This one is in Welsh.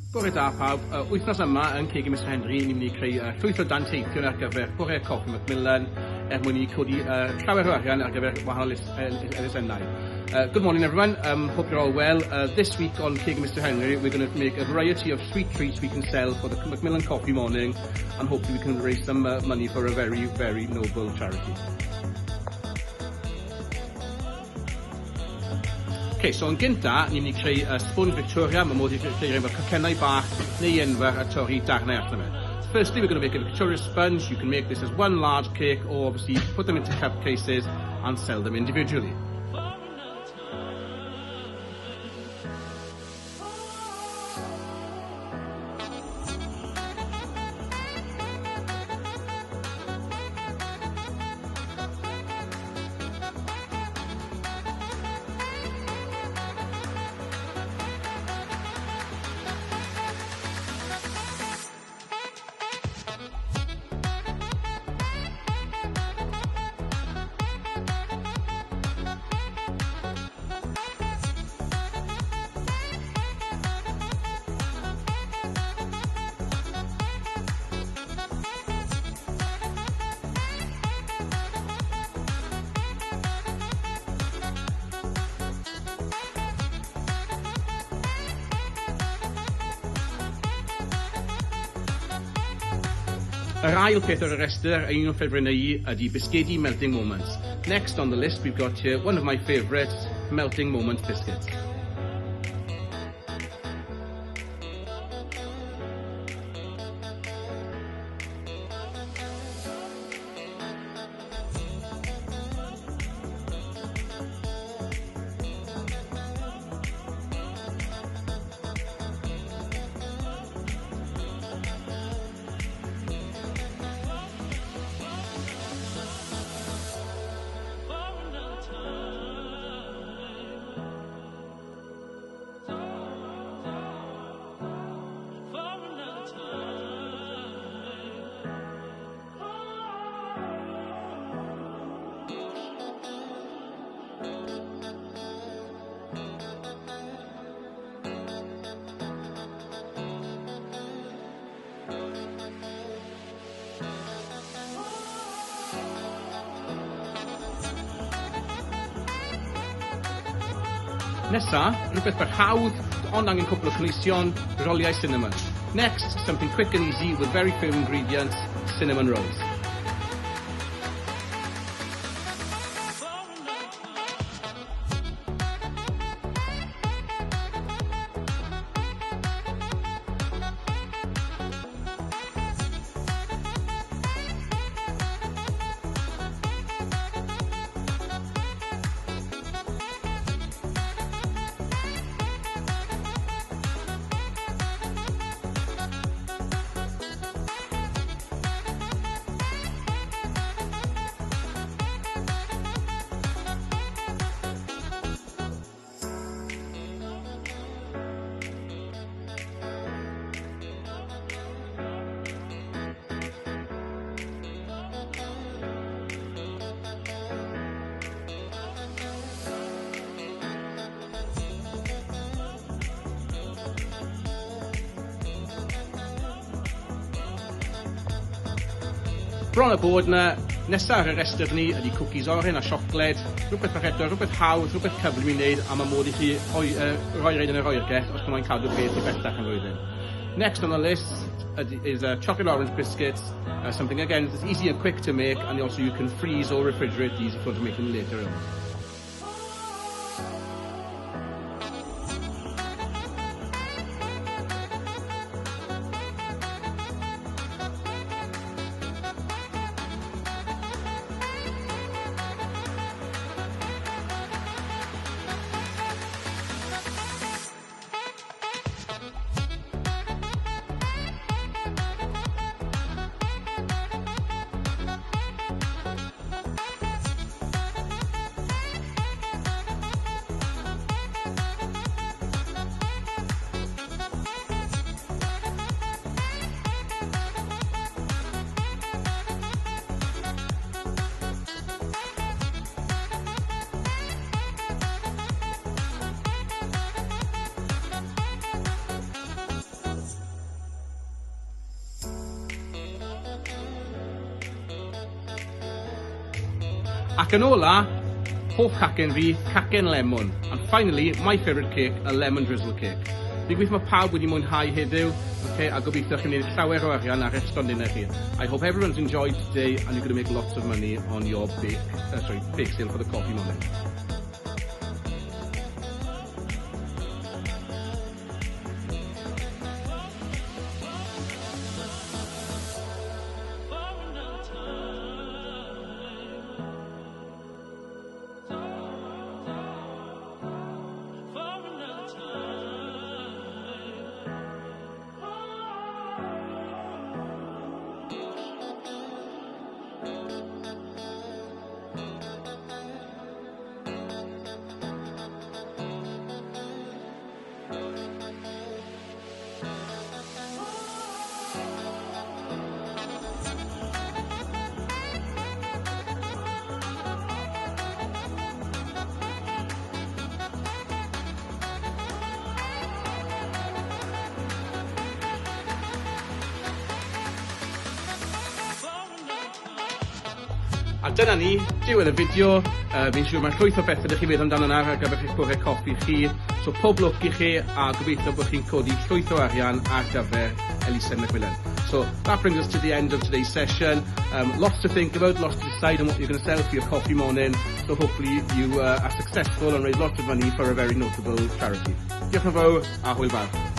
Bore da pawb, wythnos yma yn Ceg Mr Henry, ni'n mynd i creu llwyth o danteithion ar gyfer bore coffi Macmillan mwyn i codi llawer o arian ar gyfer wahanol elusennau. Good morning everyone, hope you're all well. This week on Ceg Mr Henry we're going to make a variety of sweet treats we can sell for the Macmillan Coffee Morning, and hopefully we can raise some money for a very, very noble charity. Okay, so yn gynta, ni'n mynd i creu spoon Victoria, mae mod i creu efo cacennau bach neu enfawr a torri darnau allan fe. Firstly, we're going to make a Victoria sponge. You can make this as one large cake, or obviously put them into cup cases and sell them individually. Yr ail peth o'r restr, un o'n ffefrynnau I, ydy bisgedi melting moments. Next on the list we've got here one of my favourites, melting moment biscuits. Nesa, rhywbeth bach hawdd, ond angen cwpl o cynwysion, roliau cinnamon. Next, something quick and easy with very few ingredients, cinnamon rolls. Bron y bod yna, nesaf ar y restr ni ydy cookies oren a siocled, rhywbeth bach eto, rhywbeth hawdd, rhywbeth cyflym I wneud, a mae mod I chi roi reid yn yr oergell os mae'n cadw beth I bellach yn flwyddyn. Next on the list is chocolate orange biscuits, something again that's easy and quick to make, and also you can freeze or refrigerate these if you want to make them later on. Ac yn ola, hoff cacen fi, cacen lemon. And finally, my favourite cake, a lemon drizzle cake. Fi'n gweithio mae pawb wedi mwynhau heddiw, okay, a gobeithio chi'n gwneud llawer o arian ar restaurantinnau chi. I hope everyone's enjoyed today and you're going to make lots of money on your bake sale for the coffee morning. A dyna ni, diwedd y fideo. Fi'n siŵr mae'n llwyth o bethau ydych chi'n meddwl amdano ar gyfer eich bore coffi chi. So pob lwc i chi a gobeithio bod chi'n codi llwyth o arian ar gyfer elusen Macmillan. So that brings us to the end of today's session. Lots to think about, lots to decide on what you're going to sell for your coffee morning. So hopefully you are successful and raise lots of money for a very notable charity. Diolch yn fawr a hwyl fawr.